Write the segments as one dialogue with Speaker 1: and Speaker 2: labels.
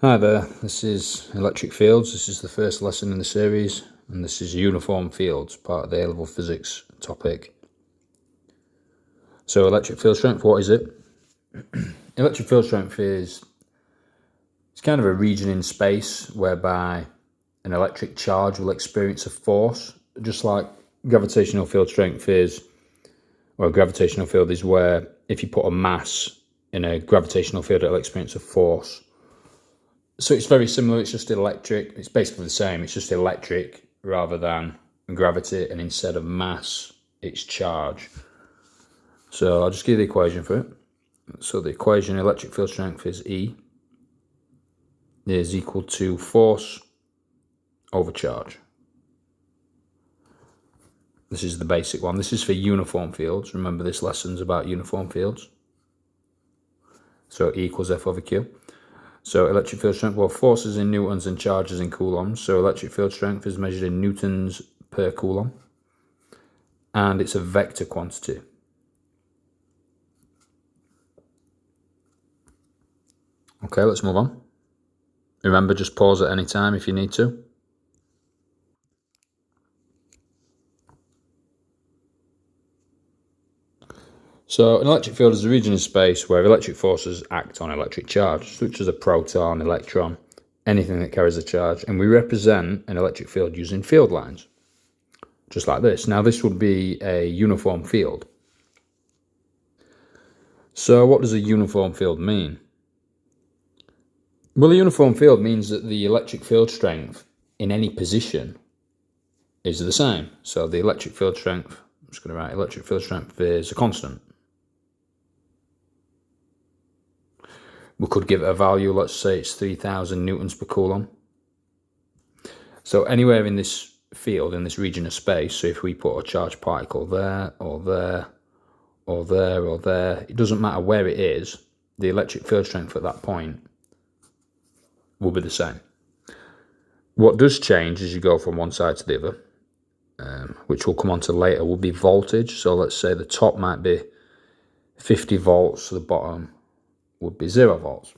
Speaker 1: Hi there, this is Electric Fields. This is the first lesson in the series, and this is Uniform Fields, part of the A-level physics topic. So electric field strength, what is it? Electric field strength it's kind of a region in space whereby an electric charge will experience a force, just like gravitational field strength is, or a gravitational field is where if you put a mass in a gravitational field, it'll experience a force. So it's very similar, it's just electric. It's basically the same, it's just electric rather than gravity, and instead of mass, it's charge. So I'll just give you the equation for it. So the equation electric field strength is E is equal to force over charge. This is the basic one. This is for uniform fields. Remember, this lesson's about uniform fields. So E equals F over Q. So electric field strength, well, forces in newtons and charges in coulombs. So electric field strength is measured in newtons per coulomb. And it's a vector quantity. Okay, let's move on. Remember, just pause at any time if you need to. So an electric field is a region in space where electric forces act on electric charge, such as a proton, electron, anything that carries a charge, and we represent an electric field using field lines, just like this. Now this would be a uniform field. So what does a uniform field mean? Well, a uniform field means that the electric field strength in any position is the same. So the electric field strength, I'm just going to write electric field strength is a constant. We could give it a value, let's say it's 3000 newtons per coulomb. So anywhere in this field, in this region of space, so if we put a charged particle there, or there, or there, or there, it doesn't matter where it is, the electric field strength at that point will be the same. What does change as you go from one side to the other, which we'll come on to later, will be voltage. So let's say the top might be 50 volts, so the bottom would be 0 volts.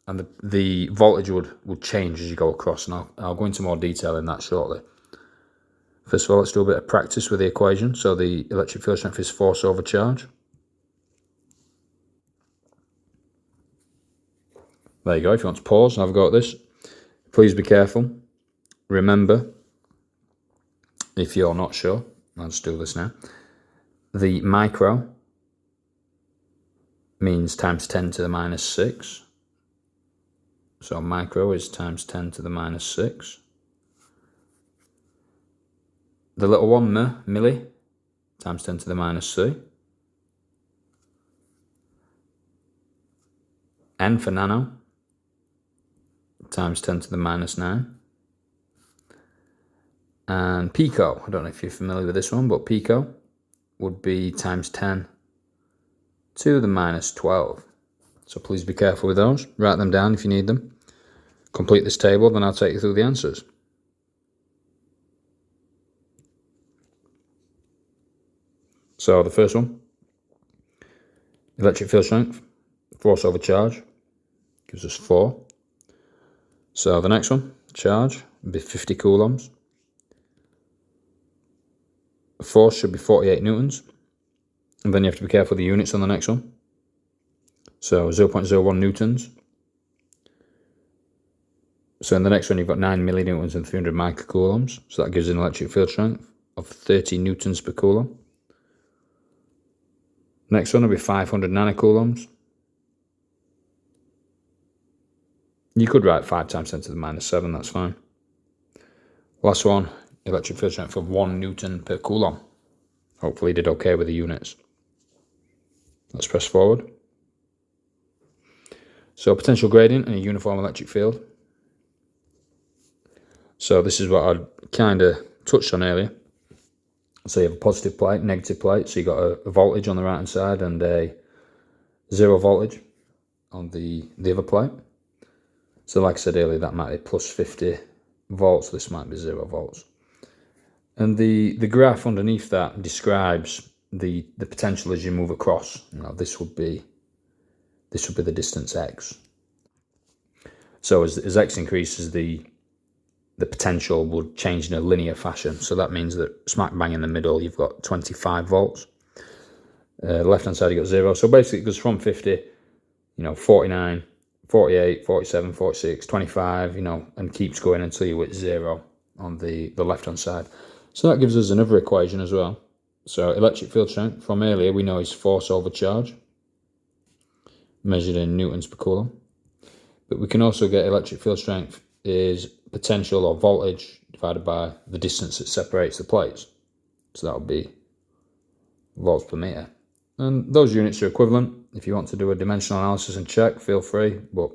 Speaker 1: And the voltage would change as you go across, and I'll go into more detail in that shortly. First of all, let's do a bit of practice with the equation. So the electric field strength is force over charge. There you go. If you want to pause and have a go at this, please be careful. Remember, if you're not sure, I'll just do this now. The micro means times 10 to the minus 6. So micro is times 10 to the minus 6. The little one, milli, times 10 to the minus 3. N for nano, times 10 to the minus 9. And pico, I don't know if you're familiar with this one, but pico would be times 10 to the minus 12. So please be careful with those. Write them down if you need them. Complete this table, then I'll take you through the answers. So the first one, electric field strength, force over charge, gives us 4. So the next one, charge, would be 50 coulombs. Force should be 48 newtons. And then you have to be careful with the units on the next one. So 0.01 newtons. So in the next one, you've got 9 millinewtons and 300 microcoulombs. So that gives an electric field strength of 30 newtons per coulomb. Next one will be 500 nanocoulombs. You could write 5 times 10 to the minus 7, that's fine. Last one, electric field strength of 1 newton per coulomb. Hopefully you did okay with the units. Let's press forward. So potential gradient in a uniform electric field. So this is what I kind of touched on earlier. So you have a positive plate, negative plate. So you got a voltage on the right hand side and a 0 voltage on the other plate. So like I said earlier, that might be plus 50 volts. This might be 0 volts. And the graph underneath that describes the potential as you move across. Now this would be the distance x. So as X increases, the potential would change in a linear fashion. So that means that smack bang in the middle, you've got 25 volts. Left-hand side, you've got 0. So basically it goes from 50, 49, 48, 47, 46, 25, and keeps going until you're at 0 on the left-hand side. So that gives us another equation as well. So electric field strength from earlier, we know is force over charge, measured in newtons per coulomb. But we can also get electric field strength is potential or voltage divided by the distance that separates the plates. So that would be volts per meter. And those units are equivalent. If you want to do a dimensional analysis and check, feel free, but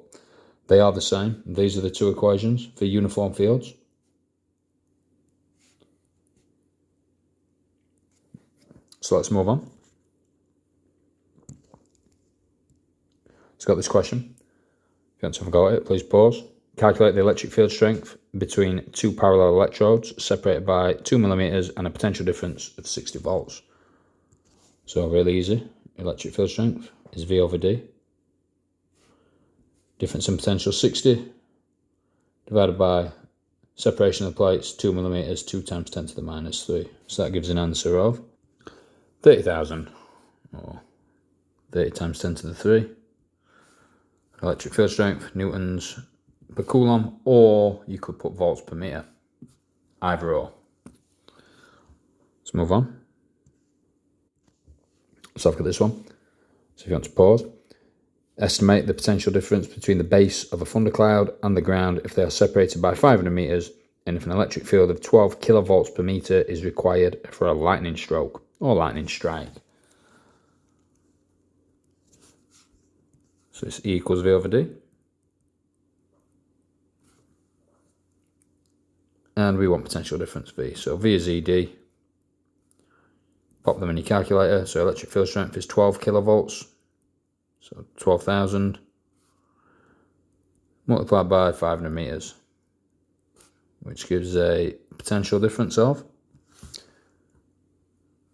Speaker 1: they are the same. These are the two equations for uniform fields. So let's move on. It's got this question. If you haven't got it, please pause. Calculate the electric field strength between two parallel electrodes separated by 2 millimeters and a potential difference of 60 volts. So really easy. Electric field strength is V over D. Difference in potential 60 divided by separation of the plates 2 millimeters, 2 times 10 to the minus 3. So that gives an answer of 30,000, or 30 times 10 to the 3. Electric field strength, newtons per coulomb, or you could put volts per meter. Either or. Let's move on. So I've got this one. So if you want to pause. Estimate the potential difference between the base of a thundercloud and the ground if they are separated by 500 meters, and if an electric field of 12 kilovolts per meter is required for a lightning stroke or lightning strike. So it's E equals V over D. And we want potential difference V. So V is ED. Pop them in your calculator. So electric field strength is 12 kilovolts. So 12,000 multiplied by 500 meters, which gives a potential difference of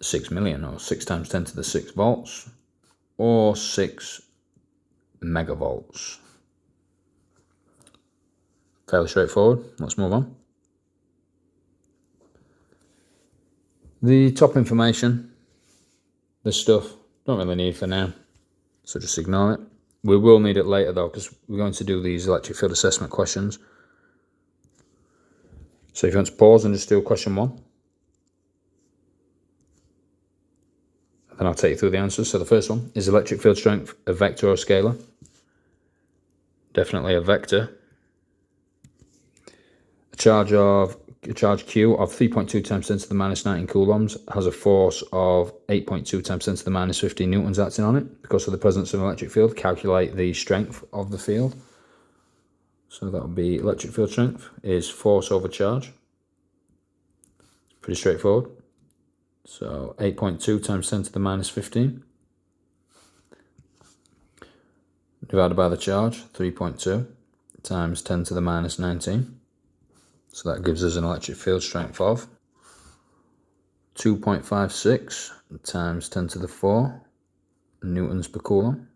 Speaker 1: 6 million, or 6 times 10 to the 6 volts, or 6 megavolts. Fairly straightforward. Let's move on. The top information, this stuff, don't really need for now, so just ignore it. We will need it later though, because we're going to do these electric field assessment questions. So if you want to pause and just do question 1. Then I'll take you through the answers. So the first one, is electric field strength a vector or scalar? Definitely a vector. A charge Q of 3.2 times 10 to the minus 19 coulombs has a force of 8.2 times 10 to the minus 15 newtons acting on it because of the presence of an electric field. Calculate the strength of the field. So that would be electric field strength is force over charge. It's pretty straightforward. So 8.2 times 10 to the minus 15 divided by the charge, 3.2 times 10 to the minus 19. So that gives us an electric field strength of 2.56 times 10 to the 4 newtons per coulomb,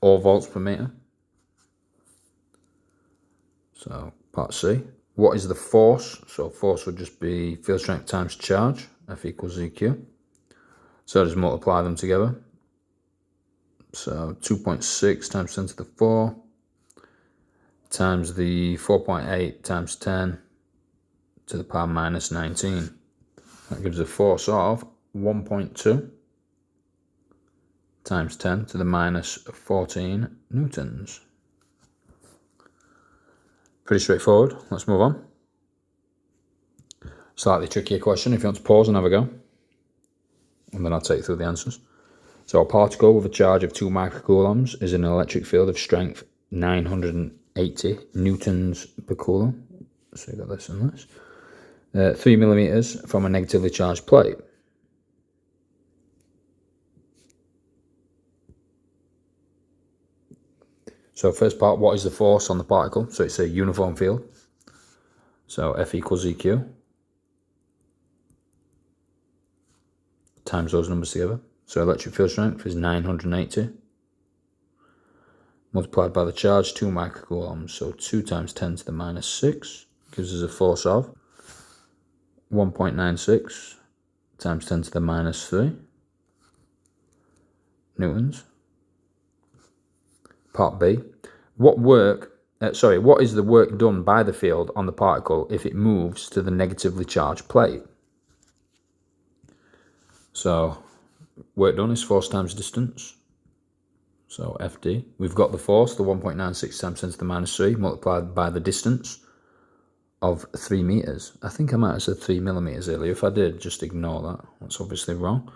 Speaker 1: or volts per meter. So part C. What is the force? So force would just be field strength times charge, F equals EQ. So just multiply them together. So 2.6 times 10 to the 4 times the 4.8 times 10 to the power minus 19. That gives a force of 1.2 times 10 to the minus 14 newtons. Pretty straightforward. Let's move on. Slightly trickier question if you want to pause and have a go. And then I'll take you through the answers. So a particle with a charge of 2 microcoulombs is in an electric field of strength 980 newtons per coulomb. So you got this and this. 3 millimeters from a negatively charged plate. So first part, what is the force on the particle? So it's a uniform field. So F equals EQ. Times those numbers together. So electric field strength is 980. multiplied by the charge, 2 microcoulombs. So 2 times 10 to the minus 6 gives us a force of 1.96 times 10 to the minus 3 newtons. Part B. What is the work done by the field on the particle if it moves to the negatively charged plate? So work done is force times distance. So FD. We've got the force, the 1.96 times 10 to the minus 3, multiplied by the distance of 3 meters. I think I might have said 3 millimeters earlier. If I did, just ignore that. That's obviously wrong.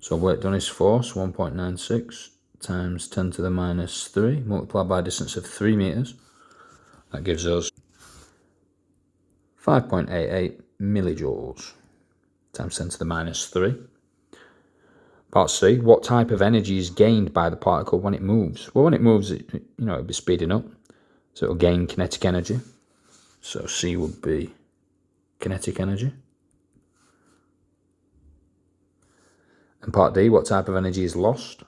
Speaker 1: So work done is force, 1.96 times 10 to the minus 3, multiplied by a distance of 3 meters. That gives us 5.88 millijoules times 10 to the minus 3. Part C, what type of energy is gained by the particle when it moves? Well, when it moves, it'll be speeding up. So it'll gain kinetic energy. So C would be kinetic energy. And part D, what type of energy is lost?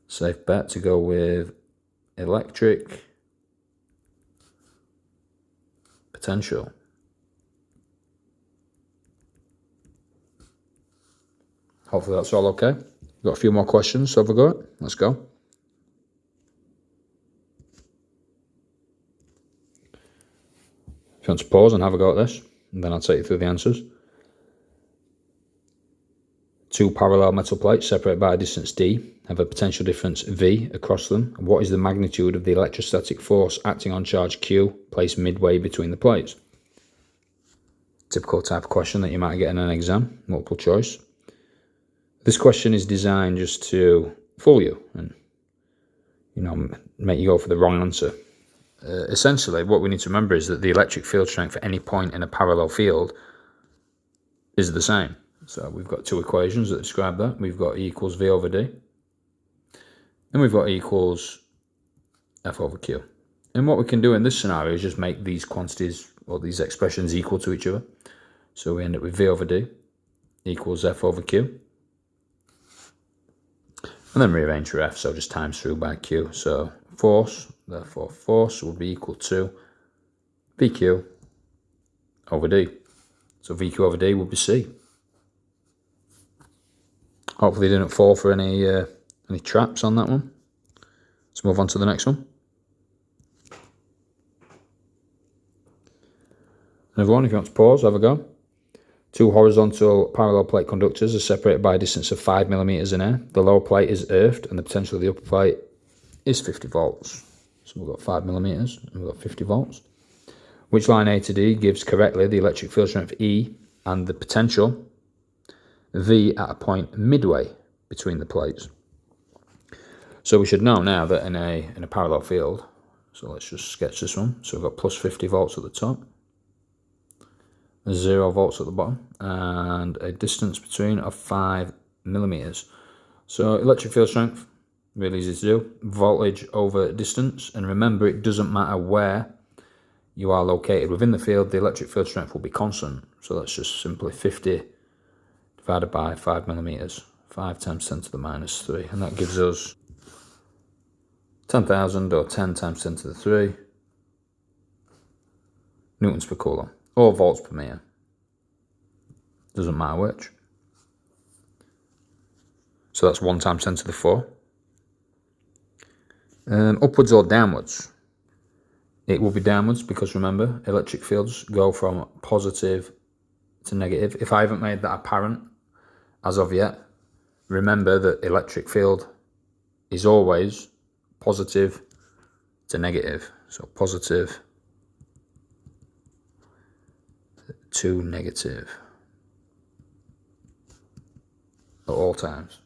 Speaker 1: Safe bet to go with electric potential. Hopefully that's all okay. Got a few more questions, so have a go at it. Let's go. If you want to pause and have a go at this, and then I'll take you through the answers. 2 parallel metal plates separated by a distance d have a potential difference V across them. What is the magnitude of the electrostatic force acting on charge Q placed midway between the plates? Typical type of question that you might get in an exam, multiple choice. This question is designed just to fool you and make you go for the wrong answer. Essentially, what we need to remember is that the electric field strength at any point in a parallel field is the same. So we've got 2 equations that describe that. We've got E equals V over D. And we've got E equals F over Q. And what we can do in this scenario is just make these quantities, or these expressions, equal to each other. So we end up with V over D equals F over Q. And then rearrange for F, so just times through by Q. So force, therefore force will be equal to VQ over D. So VQ over D will be C. Hopefully you didn't fall for any traps on that one. Let's move on to the next one. And everyone, if you want to pause, have a go. 2 horizontal parallel plate conductors are separated by a distance of 5 millimeters in air. The lower plate is earthed and the potential of the upper plate is 50 volts. So we've got 5 millimeters and we've got 50 volts. Which line A to D gives correctly the electric field strength E and the potential V at a point midway between the plates? So we should know now that in a parallel field, so let's just sketch this one. So we've got plus 50 volts at the top, 0 volts at the bottom, and a distance between of 5 millimeters. So electric field strength, really easy to do, voltage over distance. And remember, it doesn't matter where you are located within the field, the electric field strength will be constant. So that's just simply 50 divided by 5 millimeters, 5 times 10 to the minus 3. And that gives us 10,000, or 10 times 10 to the 3 newtons per coulomb, or volts per meter. Doesn't matter which. So that's 1 times 10 to the 4. Upwards or downwards? It will be downwards because remember, electric fields go from positive to negative. If I haven't made that apparent as of yet, remember that electric field is always positive to negative. So positive to negative at all times.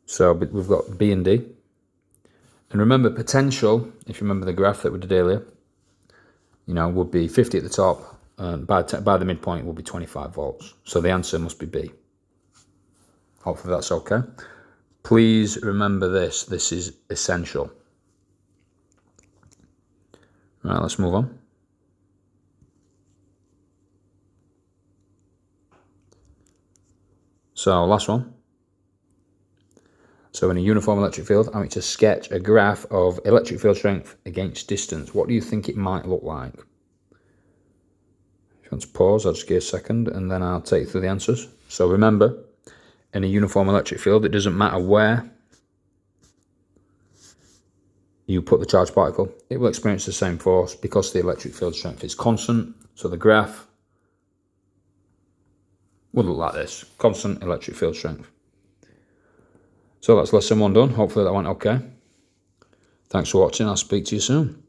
Speaker 1: So we've got B and D. And remember, potential, if you remember the graph that we did earlier, would be 50 at the top, and by the midpoint will be 25 volts. So the answer must be B. Hopefully that's okay. Please remember this. This is essential. Right, let's move on. So last one. So in a uniform electric field, I want you to sketch a graph of electric field strength against distance. What do you think it might look like? If you want to pause, I'll just give you a second and then I'll take you through the answers. So remember, in a uniform electric field, it doesn't matter where you put the charged particle, it will experience the same force because the electric field strength is constant. So the graph would look like this, constant electric field strength. So that's lesson 1 done. Hopefully that went okay. Thanks for watching. I'll speak to you soon.